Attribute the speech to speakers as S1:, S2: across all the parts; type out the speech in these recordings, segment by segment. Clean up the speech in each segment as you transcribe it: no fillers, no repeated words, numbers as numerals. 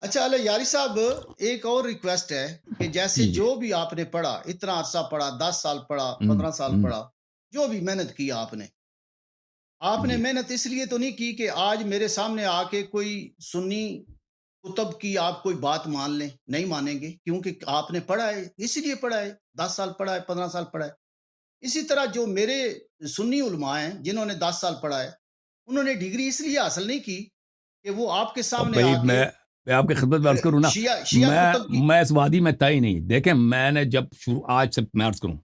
S1: اچھا اللہ یاری صاحب، ایک اور ریکویسٹ ہے کہ جیسے
S2: جی جی
S1: جو بھی آپ نے پڑھا، اتنا عرصہ پڑھا، 10 سال پڑھا،
S2: ہوں
S1: 15 سال
S2: ہوں
S1: پڑھا، جو بھی محنت کی آپ نے
S2: جی
S1: محنت اس لیے تو نہیں کی کہ آج میرے سامنے آ کے کوئی سنی کتب کی آپ کوئی بات مان لیں، نہیں مانیں گے کیونکہ آپ نے پڑھا ہے، اسی لیے پڑھا ہے، 10 سال پڑھا ہے، 15 سال پڑھا ہے۔ اسی طرح جو میرے سنی علماء ہیں جنہوں نے 10 سال پڑھا ہے، انہوں نے ڈگری اس لیے حاصل نہیں کی کہ وہ آپ کے
S2: اب
S1: سامنے
S2: بھائی
S1: آ کے
S2: میں آپ کی خدمت میں عرض کروں نا.
S1: شیعہ
S2: میں
S1: کتب کی
S2: میں اس وادی میں تھا ہی نہیں. دیکھیں میں نے جب شروع آج سے میں عرض کروں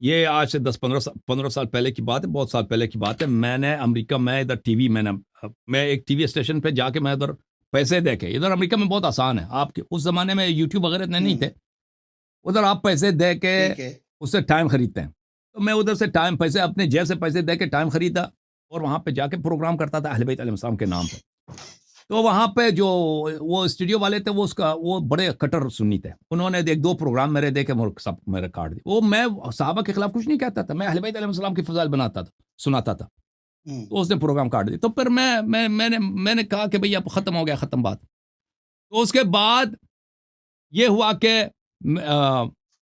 S2: یہ آج سے 10 15 سال پہلے کی بات ہے, بہت سال پہلے کی بات ہے. میں نے امریکہ میں ادھر ٹی وی میں ایک ٹی وی اسٹیشن پہ جا کے میں ادھر پیسے دے کے, ادھر امریکہ میں بہت آسان ہے, آپ کے اس زمانے میں یوٹیوب وغیرہ اتنے نہیں
S1: ہوں
S2: تھے, ادھر آپ پیسے دے کے
S1: ٹھیک ہے
S2: اس سے ٹائم خریدتے ہیں. تو میں ادھر سے ٹائم پیسے اپنے جیب سے پیسے دے کے ٹائم خریدا اور وہاں پہ جا کے پروگرام کرتا تھا اہل بیت علیہ السلام کے نام پہ. تو وہاں پہ جو وہ اسٹوڈیو والے تھے وہ بڑے کٹر سنی تھے, انہوں نے ایک دو پروگرام میرے دے کے سب میرے کاٹ دی. وہ میں صحابہ کے خلاف کچھ نہیں کہتا تھا, میں اہل بیت علیہ السلام کی فضائل بناتا تھا, سناتا تھا.
S1: ہوں
S2: تو اس نے پروگرام کاٹ دی. تو پھر میں نے کہا کہ بھئی اب ختم ہو گیا, ختم بات. تو اس کے بعد یہ ہوا کہ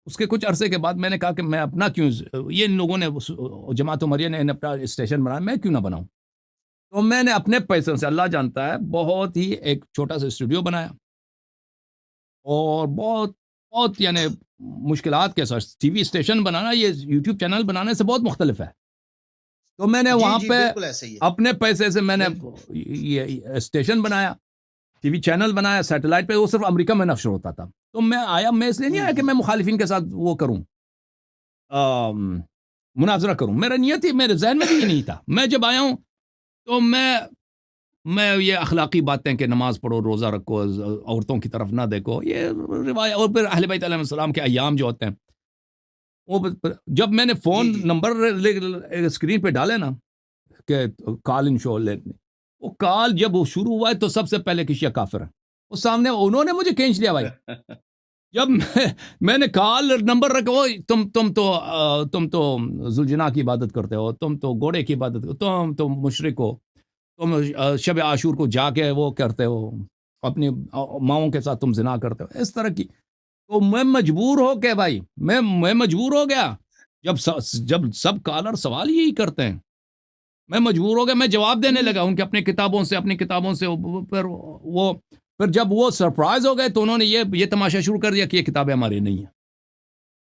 S2: اس کے کچھ عرصے کے بعد میں نے کہا کہ میں اپنا کیوں, یہ ان لوگوں نے جماعت عمریہ نے اپنا اسٹیشن بنایا, میں کیوں نہ بناؤں. تو میں نے اپنے پیسوں سے, اللہ جانتا ہے, بہت ہی ایک چھوٹا سا اسٹوڈیو بنایا اور بہت بہت یعنی مشکلات کے ساتھ. ٹی وی اسٹیشن بنانا یہ یوٹیوب چینل بنانے سے بہت مختلف ہے. تو میں نے
S1: جی
S2: وہاں
S1: جی
S2: پہ
S1: بالکل ایسے ہی ہے
S2: اپنے پیسے سے میں نے
S1: بالکل
S2: یہ اسٹیشن بنایا, ٹی وی چینل بنایا سیٹلائٹ پہ, وہ صرف امریکہ میں نشر ہوتا تھا. تو میں آیا, میں اس لیے نہیں
S1: ہوں
S2: آیا کہ
S1: ہوں
S2: میں مخالفین کے ساتھ وہ کروں, مناظرہ کروں. میرا نیت ہی, میرے ذہن میں بھی یہ نہیں تھا. میں جب آیا ہوں تو میں یہ اخلاقی باتیں کہ نماز پڑھو, روزہ رکھو, عورتوں کی طرف نہ دیکھو, یہ روایت, اور پھر اہل بیت علیہ السلام کے ایام جو ہوتے ہیں وہ جب میں نے
S1: جی
S2: فون
S1: جی
S2: نمبر اسکرین پہ ڈالے نا کہ کال ان شو لینے, وہ کال جب وہ شروع ہوا ہے تو سب سے پہلے کشیا کافر ہے وہ سامنے, انہوں نے مجھے کھینچ لیا بھائی. جب میں نے کال نمبر رکھا, وہ تم تو ذوالجناح کی عبادت کرتے ہو, تم تو گھوڑے کی عبادت کرتے ہو, تم تو مشرک ہو, تم شب عاشور کو جا کے وہ کرتے ہو, اپنی ماؤں کے ساتھ تم زنا کرتے ہو, اس طرح کی. تو میں مجبور ہو کے بھائی, میں مجبور ہو گیا. جب سب کالر سوال یہی کرتے ہیں, میں مجبور ہو گیا, میں جواب دینے لگا ان کے اپنی کتابوں سے. پھر جب وہ سرپرائز ہو گئے تو انہوں نے یہ تماشا شروع کر دیا کہ یہ کتابیں ہماری نہیں ہیں,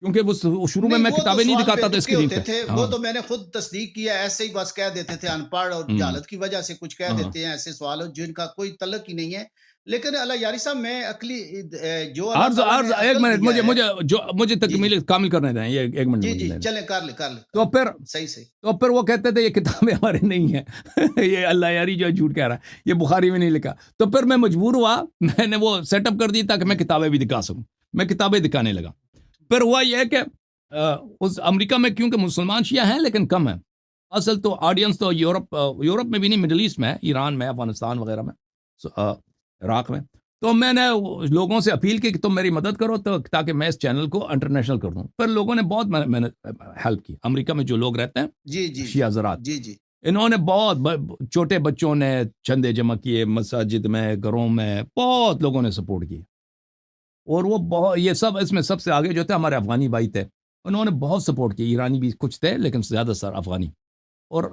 S2: کیونکہ وہ شروع میں
S1: نہیں، وہ تو
S2: کتابیں نہیں
S1: سوال بے
S2: دکھاتا تھا
S1: تکے
S2: اسکرین
S1: ہوتے
S2: پہ.
S1: تھے، وہ
S2: ہاں
S1: تو میں نے خود تصدیق کیا، ایسے ہی بس کہہ دیتے تھے، ان پڑھ اور
S2: ہوں،
S1: جہالت کی وجہ سے کچھ کہہ
S2: ہاں.
S1: دیتے ہیں، ایسے سوال جن کا کوئی تعلق ہی نہیں ہے. لیکن اللہ یاری صاحب، میں جو اللہ تعالیٰ نے
S2: عرض ایک
S1: عقل
S2: منٹ,
S1: دیا ہے.
S2: مجھے
S1: جی جی
S2: تکمیل کامل کرنے دیں, یہ ایک منٹ
S1: جی
S2: مجھے
S1: جی
S2: دیں.
S1: چلیں، کر لیں
S2: تو پھر
S1: صحیح صحیح.
S2: وہ کہتے تھے یہ کتابیں ہمارے نہیں ہیں یہ اللہ یاری جو جھوٹ کہہ رہا ہے, یہ بخاری میں نہیں لکھا. تو پھر میں مجبور ہوا, میں نے وہ سیٹ اپ کر دی تاکہ میں کتابیں بھی دکھا سکوں. میں کتابیں دکھانے لگا. پھر ہوا یہ کہ اس امریکہ میں کیونکہ مسلمان شیعہ ہیں لیکن کم ہیں, اصل تو آڈینس تو یورپ میں بھی نہیں, مڈل ایسٹ میں ہے, ایران میں, افغانستان وغیرہ میں, عراق میں. تو میں نے لوگوں سے اپیل کی کہ تم میری مدد کرو تو تاکہ میں اس چینل کو انٹرنیشنل کر دوں. پھر لوگوں نے بہت محنت ہیلپ کی, امریکہ میں جو لوگ رہتے ہیں
S1: جی جی جی
S2: شیعہ حضرات,
S1: جی جی
S2: انہوں نے بہت, چھوٹے بچوں نے چندے جمع کیے, مساجد میں, گھروں میں, بہت لوگوں نے سپورٹ کی. اور وہ بہت, یہ سب اس میں سب سے آگے جو تھے ہمارے افغانی بھائی تھے, انہوں نے بہت سپورٹ کی. ایرانی بھی کچھ تھے لیکن زیادہ سر افغانی. اور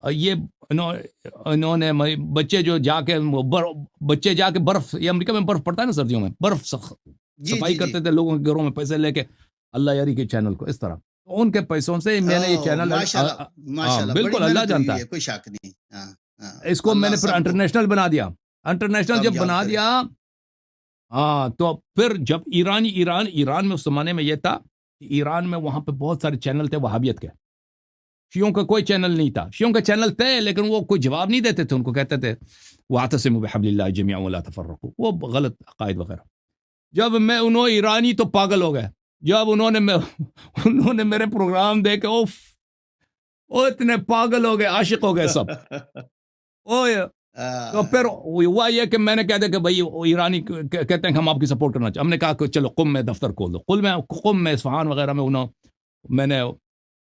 S2: یہ انہوں نے بچے جا کے برف, یہ امریکہ میں برف پڑتا ہے نا سردیوں میں, برف
S1: جی
S2: صفائی
S1: جی جی.
S2: کرتے تھے لوگوں کے گھروں میں پیسے لے کے اللہ یاری کے چینل کو, اس طرح. تو ان کے پیسوں سے میں نے یہ چینل,
S1: ماشاء اللہ ماشاء اللہ، بڑی
S2: بالکل اللہ
S1: محنت ہوئی
S2: جانتا
S1: ہے،
S2: ہے,
S1: کوئی شک نہیں. ہاں ہاں.
S2: اس کو میں
S1: اللہ
S2: نے پھر
S1: سب کو
S2: انٹرنیشنل بنا دیا. انٹرنیشنل جب
S1: کامیاب
S2: بنا
S1: کرے.
S2: دیا, ہاں, تو پھر جب ایران میں اس زمانے میں یہ تھا, ایران میں وہاں پہ بہت سارے چینل تھے وہابیت کے. شیعوں کا کوئی چینل نہیں تھا. شیعوں کا چینل تھے لیکن وہ کوئی جواب نہیں دیتے تھے, ان کو کہتے تھے وَاعْتَصِمُوا بِحَبْلِ اللَّهِ جَمِيعًا وَلَا تَفَرَّقُوا, وہ غلط عقائد وغیرہ. جب ایرانی تو پاگل ہو گئے, جب انہوں نے میرے پروگرام دیکھے, وہ اتنے پاگل ہو گئے, عاشق ہو گئے سب. تو پھر ہوا یہ کہ میں نے کہہ دیا کہ بھائی ایرانی کہتے ہیں کہ ہم آپ کی سپورٹ کرنا چاہتے. ہم نے کہا کہ چلو قم میں دفتر کھول دو. قم میں اصفہان وغیرہ میں میں نے,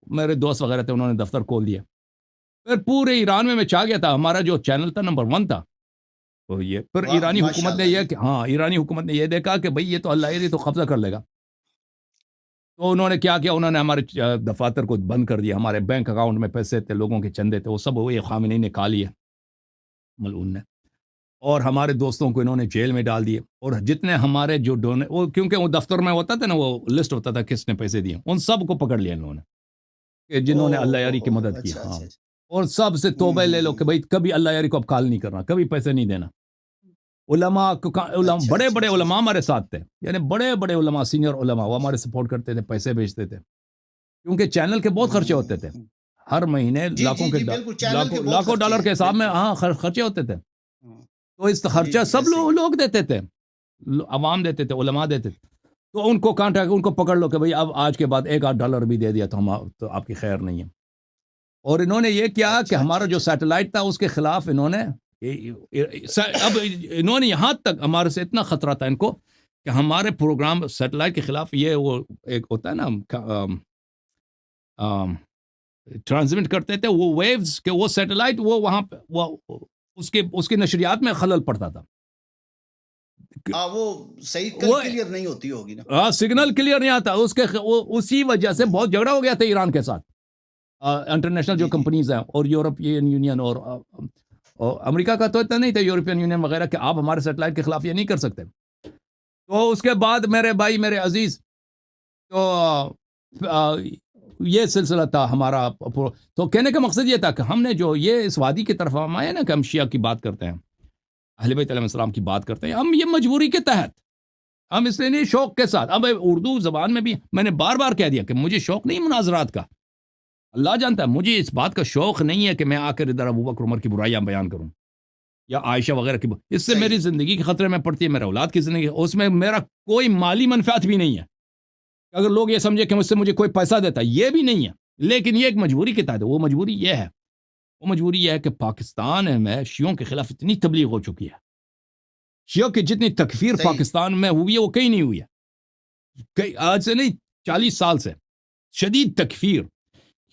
S2: میرے دوست وغیرہ تھے, انہوں نے دفتر کھول دیا. پھر پورے ایران میں چھا گیا تھا. ہمارا جو چینل تھا نمبر 1 تھا. تو یہ پھر
S1: واہ
S2: ایرانی
S1: ماشاء
S2: حکومت نے
S1: اللہ
S2: یہ
S1: جی
S2: کہ ہاں ایرانی حکومت نے یہ دیکھا کہ بھئی یہ تو اللہ یہ تو قبضہ کر لے گا، تو انہوں نے کیا کیا، انہوں نے ہمارے دفاتر کو بند کر دیا، ہمارے بینک اکاؤنٹ میں پیسے تھے، لوگوں کے چندے تھے، وہ سب وہ یہ خامنئی نے کھا لیے ملعون نے، اور ہمارے دوستوں کو انہوں نے جیل میں ڈال دیے، اور جتنے ہمارے جو وہ کیونکہ وہ دفتر میں ہوتا تھا نا، وہ لسٹ ہوتا تھا کس نے پیسے دیے، ان سب کو پکڑ لیا انہوں نے کہ
S1: او
S2: جنہوں نے اللہ
S1: ہو
S2: یاری کی
S1: ہو
S2: مدد کی،
S1: اچھا
S2: ہاں،
S1: اچھا اچھا
S2: اور سب سے توبہ لے لو
S1: ہوں
S2: کہ بھئی کبھی اللہ یاری کو اب کال نہیں کرنا، کبھی پیسے نہیں دینا۔ علماء
S1: اچھا
S2: بڑے
S1: اچھا
S2: بڑے
S1: اچھا
S2: علماء ہمارے ساتھ تھے، یعنی بڑے بڑے علماء، سینئر علماء، وہ ہمارے سپورٹ کرتے تھے، پیسے بھیجتے تھے، کیونکہ چینل کے بہت خرچے ہوتے تھے،
S1: ہوں
S2: ہر مہینے
S1: جی
S2: لاکھوں
S1: جی
S2: کے
S1: جی بالکل چینل کے
S2: لاکھوں
S1: بہت
S2: لاکھوں
S1: خرچے
S2: ڈالر
S1: ہیں
S2: کے حساب میں،
S1: بالکل
S2: ہاں خرچے ہوتے تھے،
S1: ہاں،
S2: تو اس
S1: جی
S2: خرچہ
S1: جی
S2: سب
S1: ایسے ہی
S2: لوگ دیتے تھے، عوام دیتے تھے، علماء دیتے تھے، تو ان کو کانٹیکٹ، ان کو پکڑ لو کہ بھئی اب آج کے بعد ایک آدھ ڈالر بھی دے دیا تو آپ کی خیر نہیں ہے۔ اور انہوں نے یہ کیا کہ
S1: اچھا اچھا
S2: ہمارا جو
S1: اچھا
S2: سیٹلائٹ تھا اس کے خلاف انہوں نے اب انہوں نے یہاں تک ہمارے سے اتنا خطرہ تھا ان کو کہ ہمارے پروگرام سیٹلائٹ کے خلاف، یہ وہ ایک ہوتا ہے نا ٹرانسمٹ کرتے تھے وہ ویوز، کہ وہ سیٹلائٹ وہ وہاں پہ وہ اس کی نشریات میں خلل پڑتا تھا،
S1: ہاں وہ صحیح
S2: وہ
S1: کلیئر نہیں ہوتی ہوگی نا
S2: سگنل کلیئر نہیں آتا، اسی وجہ سے بہت جھگڑا ہو گیا تھا ایران کے ساتھ، انٹرنیشنل جو
S1: جی جی
S2: کمپنیز ہیں اور یورپین یونین اور امریکہ کا تو اتنا نہیں تھا، یورپین یونین وغیرہ، کہ آپ ہمارے سیٹلائٹ کے خلاف یہ نہیں کر سکتے۔ تو اس کے بعد میرے بھائی، میرے عزیز، تو یہ سلسلہ تھا ہمارا، تو کہنے کا مقصد یہ تھا کہ ہم نے جو یہ اس وادی کی طرف ہم آئے نا کہ ہم شیعہ کی بات کرتے ہیں، اہل بیت علیہ السلام کی بات کرتے ہیں، ہم یہ مجبوری کے تحت، ہم اس لیے نہیں، شوق کے ساتھ۔ اب اردو زبان میں بھی میں نے بار بار کہہ دیا کہ مجھے شوق نہیں مناظرات کا، اللہ جانتا ہے مجھے اس بات کا شوق نہیں ہے کہ میں آ کر ادھر ابو بکر عمر کی برائیاں بیان کروں یا عائشہ وغیرہ کی، اس سے میری
S1: صحیح
S2: زندگی کے خطرے میں پڑتی ہے، میرے اولاد کی زندگی، اس میں میرا کوئی مالی منفعت بھی نہیں ہے، اگر لوگ یہ سمجھے کہ مجھ سے مجھے کوئی پیسہ دیتا ہے، یہ بھی نہیں ہے، لیکن یہ ایک مجبوری کے تحت ہے۔ وہ مجبوری یہ ہے کہ پاکستان میں شیعوں کے خلاف اتنی تبلیغ ہو چکی ہے، شیعوں کی جتنی تکفیر
S1: صحیح
S2: پاکستان میں ہوئی ہے وہ کہیں نہیں ہوئی ہے، آج سے نہیں 40 سال سے شدید تکفیر۔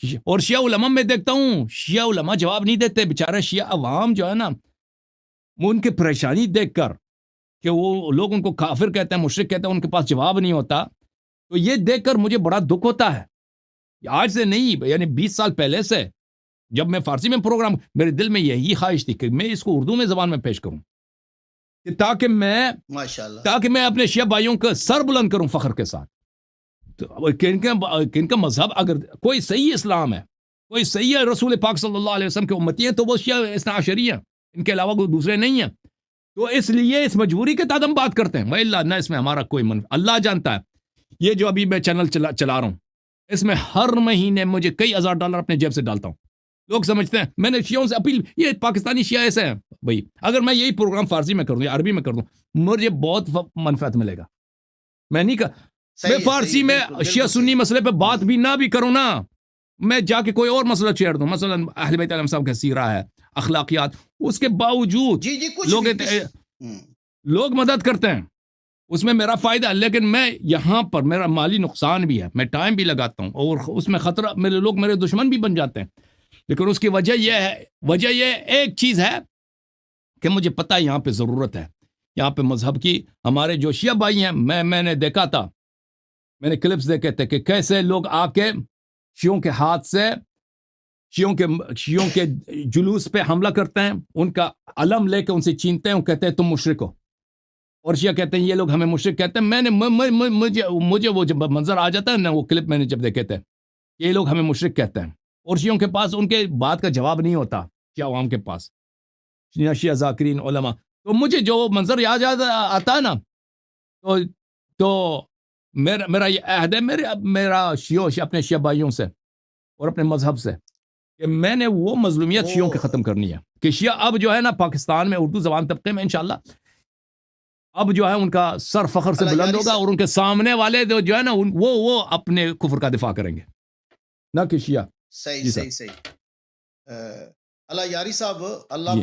S2: اور شیعہ علماء میں دیکھتا ہوں، شیعہ علماء جواب نہیں دیتے، بیچارہ شیعہ عوام جو ہے نا، وہ ان کی پریشانی دیکھ کر کہ وہ لوگ ان کو کافر کہتے ہیں، مشرک کہتے ہیں، ان کے پاس جواب نہیں ہوتا، تو یہ دیکھ کر مجھے بڑا دکھ ہوتا ہے۔ آج سے نہیں، یعنی 20 سال پہلے سے، جب میں فارسی میں پروگرام، میرے دل میں یہی خواہش تھی کہ میں اس کو اردو میں زبان میں پیش کروں، کہ تاکہ میں اپنے شیعہ بھائیوں کا سر بلند کروں فخر کے ساتھ، کن کا مذہب، اگر کوئی صحیح اسلام ہے، کوئی صحیح رسول پاک صلی اللہ علیہ وسلم کے امتی ہیں، تو وہ شیعہ اثنا عشری ہیں، ان کے علاوہ کوئی دوسرے نہیں ہیں، تو اس لیے اس مجبوری کے تحت ہم بات کرتے ہیں، وَإِلَّا نہ اس میں ہمارا کوئی اللہ جانتا ہے۔ یہ جو ابھی میں چینل چلا رہا ہوں، اس میں ہر مہینے مجھے کئی ہزار ڈالر اپنے جیب سے ڈالتا ہوں، لوگ سمجھتے ہیں میں نے شیعوں سے اپیل، یہ پاکستانی شیعہ ایسے ہیں بھائی، اگر میں یہی پروگرام فارسی میں کر دوں یا عربی میں کر دوں، مجھے بہت منفعت ملے گا، میں نہیں میں فارسی میں شیعہ سنی مسئلے پہ بات بھی نہ بھی کروں نا، میں جا کے کوئی اور مسئلہ چھیڑ دوں، مثلا اہل بیت علیہ السلام کا سیرہ ہے، اخلاقیات، اس کے باوجود
S1: جی جی
S2: لوگ مدد کرتے ہیں، اس میں میرا فائدہ ہے، لیکن میں یہاں پر میرا مالی نقصان بھی ہے، میں ٹائم بھی لگاتا ہوں، اور اس میں خطرہ، لوگ میرے دشمن بھی بن جاتے ہیں، لیکن اس کی وجہ یہ ایک چیز ہے کہ مجھے پتہ ہے یہاں پہ ضرورت ہے، یہاں پہ مذہب کی، ہمارے جو شیعہ بھائی ہیں، میں نے دیکھا تھا، میں نے کلپس دیکھے تھے کہ کیسے لوگ آ کے شیعوں کے ہاتھ سے شیعوں کے جلوس پہ حملہ کرتے ہیں، ان کا علم لے کے ان سے چھینتے ہیں، وہ کہتے ہیں تم مشرک ہو، اور شیعہ کہتے ہیں یہ لوگ ہمیں مشرک کہتے ہیں۔ مجھے وہ جب منظر آ جاتا ہے نا، وہ کلپ میں نے جب دیکھے تھے، یہ لوگ ہمیں مشرک کہتے ہیں، اور شیعوں کے پاس ان کے بات کا جواب نہیں ہوتا، شیعہ عوام کے پاس، شیعہ ذاکرین علماء، تو مجھے جو منظر یاد آتا ہے نا، تو میرا یہ عہد ہے، میرا اپنے شیعہ بھائیوں سے اور اپنے مذہب سے، کہ میں نے وہ مظلومیت شیعوں کے ختم کرنی ہے، کہ شیعہ اب جو ہے نا پاکستان میں اردو زبان طبقے میں انشاءاللہ اب جو ہے ان کا سر فخر سے بلند ہوگا، اور ان کے سامنے والے جو ہے نا وہ اپنے کفر کا دفاع کریں گے، نہ کہ شیعہ۔
S1: صحیح اللہ یاری صاحب، اللہ